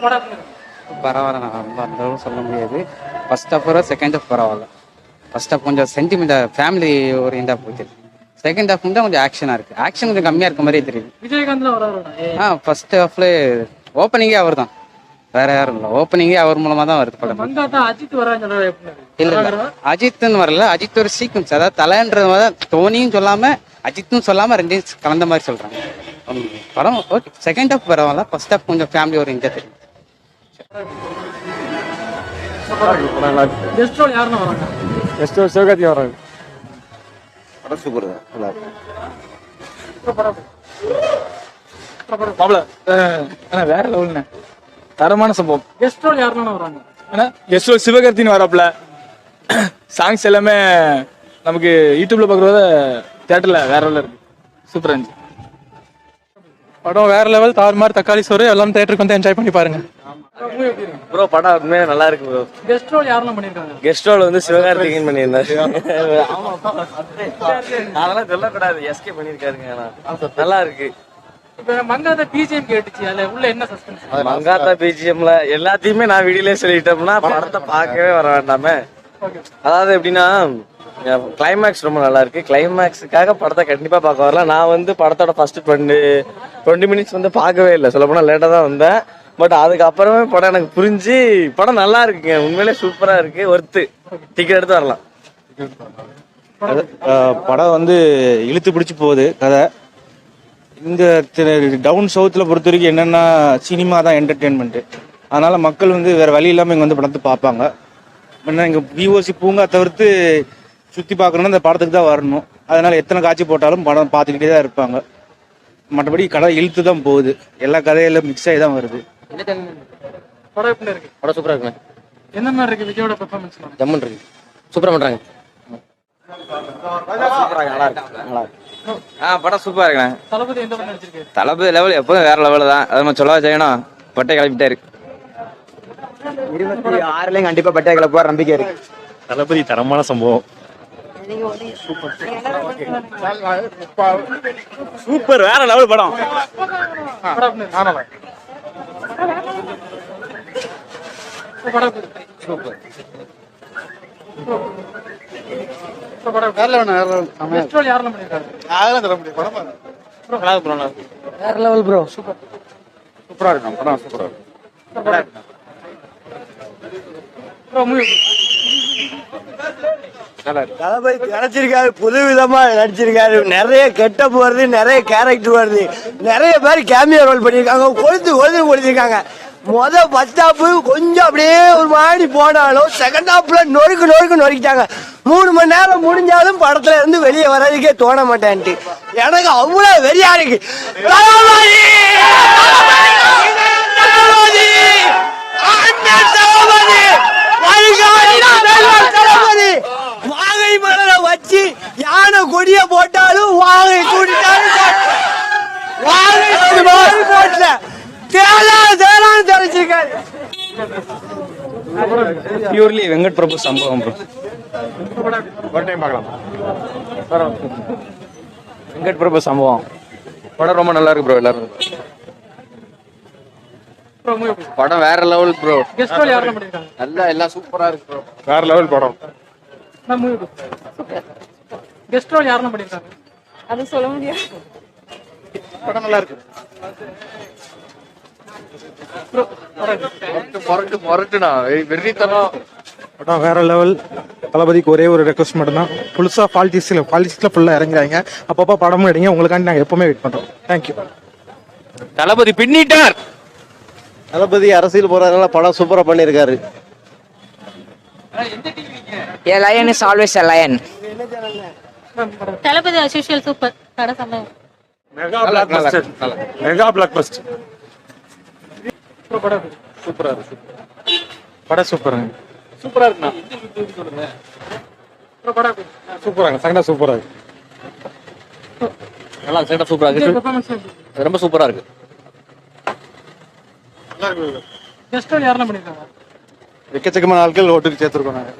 பரவாயில்ல, நான் ரொம்ப அந்த அளவுக்கு சொல்ல முடியாது. ஃபர்ஸ்ட் ஹாஃப் செகண்ட் ஹாஃப் பரவாயில்ல. ஃபர்ஸ்ட் ஹாஃப் கொஞ்சம் சென்டிமெண்ட்டாக ஃபேமிலி ஓரியண்டாக போகுது. செகண்ட் ஹாஃப் தான் கொஞ்சம் ஆக்ஷனாக இருக்குது. ஆக்ஷன் கொஞ்சம் கம்மியாக இருக்க மாதிரியே தெரியுது. விஜயகாந்த் ஃபர்ஸ்ட் ஹாஃப்ல ஓப்பனிங்கே அவர் தான், வேற யாரும் இல்லை. ஓப்பனிங்கே அவர் மூலமாக தான் வருது படம். அஜித் வராங்க. இல்லை அஜித்னு வரல. அஜித் ஒரு சீக்வன்ஸ், அதாவது தலைன்றது தோனியும் சொல்லாமல் அஜித்தும் சொல்லாமல் ரெண்டையும் கலந்த மாதிரி சொல்கிறாங்க. படம் ஓகே. செகண்ட் ஹாஃப் பரவாயில்ல. ஃபர்ஸ்ட் ஹாஃப் கொஞ்சம் ஃபேமிலி ஓரியண்டாக தெரியும். சிவகார்த்திகேயன் வராங்க. படம் சூப்பர் தான், நல்லா இருக்கு. வேற லெவல்ண்ணே, தரமான சம்பவம். கெஸ்ட் ரோல் யாருன்னா வராங்க? கெஸ்ட் ரோல் சிவகார்த்திகேயன் வராப்ல. சாங்ஸ் எல்லாமே நமக்கு யூடியூப்ல பாக்குறத தியேட்டர்ல வேற லெவல்ல இருக்கு. சூப்பரா இருந்துச்சு படம். வேற லெவல், தாறுமாறு, தக்காளி சோறு. எல்லாம் தியேட்டருக்கு வந்து என்ஜாய் பண்ணி பாருங்க. ப்ரோ படம் உண்மையாக நல்லா இருக்கு ப்ரோ. கெஸ்ட் ரோல் யாரெல்லாம் பண்ணிருக்காங்க? கெஸ்ட் ரோல் வந்து சிவகார்த்திகேயன் பண்ணியிருந்தாரு. அதெல்லாம் சொல்லக்கூடாது, எஸ்கே பண்ணிருக்காருங்க. நல்லா இருக்கு. இப்ப மங்காத்தா பிஜிஎம் கேட்டுச்சு, அதுல உள்ள என்ன சஸ்பென்ஸ்? மங்காத்தா பிஜிஎம்ல எல்லாத்தையுமே நான் வீடியோல சொல்லிட்டோம்னா படத்தை பார்க்கவே வர வேண்டாமே. அதாவது எப்படின்னா, கிளைமேக்ஸ் ரொம்ப நல்லா இருக்கு. கிளைமேக்ஸுக்காக படத்தை கண்டிப்பா பார்க்க வரலாம். நான் வந்து படத்தோட ஃபர்ஸ்ட் 20 மினிட்ஸ் வந்து பார்க்கவே இல்லை. சொல்ல போனா லேட்டா தான் வந்தேன். பட் அதுக்கப்புறமே படம் எனக்கு புரிஞ்சு படம் நல்லா இருக்குங்க. உண்மையிலே சூப்பரா இருக்கு. ஒர்த்து. டிக்கெட் எடுத்து வரலாம். படம் வந்து இழுத்து பிடிச்சி போகுது கதை. இந்த டவுன் சவுத்தில் பொறுத்த வரைக்கும் என்னென்னா சினிமா தான் என்டர்டெயின்மெண்ட்டு. அதனால் மக்கள் வந்து வேறு வழி இல்லாமல் இங்கே வந்து படத்தை பார்ப்பாங்க. ஏன்னா இங்கே விஓசி பூங்கா தவிர்த்து சுற்றி பார்க்கணுன்னா இந்த படத்துக்கு தான் வரணும். அதனால் எத்தனை காட்சி போட்டாலும் படம் பார்த்துக்கிட்டே தான் இருப்பாங்க. மற்றபடி கதை இழுத்து தான் போகுது. எல்லா கதையிலும் மிக்ஸ் ஆகி தான் வருது. படம் எப்படி இருக்கு? படம் சூப்பரா இருக்குங்க. என்ன மாதிரி இருக்கு விஜயோட பெர்ஃபார்மன்ஸ்? ஜம்மன் இருக்கு. சூப்பரா பண்றாங்க. நல்லா இருக்கு. படம் சூப்பரா இருக்குண்ணே. தளபதி எந்த படம் நடிச்சிருக்காரு? தளபதி லெவல் எப்போதும் வேற லெவல் தான். அதை நம்ம சொல்லவா செய்யணும். பட்டை கிளப்பிட்டாரு. 26 கண்டிப்பா பட்டை கிளப்புவார் நம்பிக்கை இருக்கு. தளபதி தரமான சம்பவம். சூப்பர், வேற லெவல் படம். வேற லெவல் ப்ரோ. சூப்பராக இருக்கும் படம். சூப்பராக இருக்கும். தளபதி நடிச்சிருக்காரு, புது விதமா நடிச்சிருக்காரு. நிறைய கெட்டப் வருது, நிறைய கேரக்டர் வருது, நிறைய பேர் கேமியோ ரோல் பண்ணிருக்காங்க. கொடுத்துருக்காங்க. ஃபர்ஸ்ட் ஹாஃப் கொஞ்சம் அப்படியே ஒரு மாதிரி போனாலும் செகண்ட் ஹாஃப்ல நொறுக்கிட்டாங்க. 3 மணி நேரம் முடிஞ்சாலும் படத்துல இருந்து வெளியே வர்றதுக்கே தோண மாட்டேன்ட்டு எனக்கு அவ்வளவு வெறியா இருக்கு. வாகை மலர வச்சு யானை கொடிய போட்டாலும் வாகை கூட்டிட்டாலும் போட்டல தேலான்னு தெரிஞ்சிருக்காரு. பியூர்லி வெங்கட் பிரபு சம்பவம் ப்ரோ. வெங்கட் பிரபு சம்பவம் படம் ரொம்ப நல்லா இருக்கு ப்ரோ. எல்லாரும் படம் வேற லெவல் ப்ரோ. கெஸ்ட் ரோல் யாரெல்லாம் பண்ணிருக்காங்க? நல்லா எல்லாம் சூப்பரா இருக்கு ப்ரோ. வேற லெவல் படம். கெஸ்ட் ரோல் யாரெல்லாம் பண்ணிருக்காங்க? அது சொல்ல முடியாது. படம் நல்லா இருக்கு. படம் வேற லெவல். தளபதிக்கு ஒரே ஒரு ரெக்வஸ்ட் மட்டும் தான், புதுசா பாலிடிக்ஸ்ல ஃபுல்லா இறங்குறாங்க. அப்பப்போ படமும் எடுங்க. உங்களுக்காண்டி நாங்கள் எப்பவுமே வெயிட் பண்றோம். தேங்க்யூ. தளபதி பின்னிட்டார். தளபதி அரசியல் போறதுனால படம் சூப்பரா பண்ணிருக்காரு. A lion is always a lion. Thalapathy as usual super. படம் செம்ம. Mega black Bastar. சூப்பரா இருக்கு. படம் சூப்பராங்க. சூப்பரா இருக்குண்ணா. சூப்பராங்க. செகண்ட் சூப்பரா இருக்கு. நல்லா செகண்ட் சூப்பரா இருக்கு. ரொம்ப சூப்பரா இருக்கு. கெஸ்ட் ரோல் யாரெல்லாம் பண்ணிருக்காங்க? எக்கச்சக்கமான ஆட்கள் ஓட்டுக்கு சேர்த்துருக்கோம் நாங்கள்.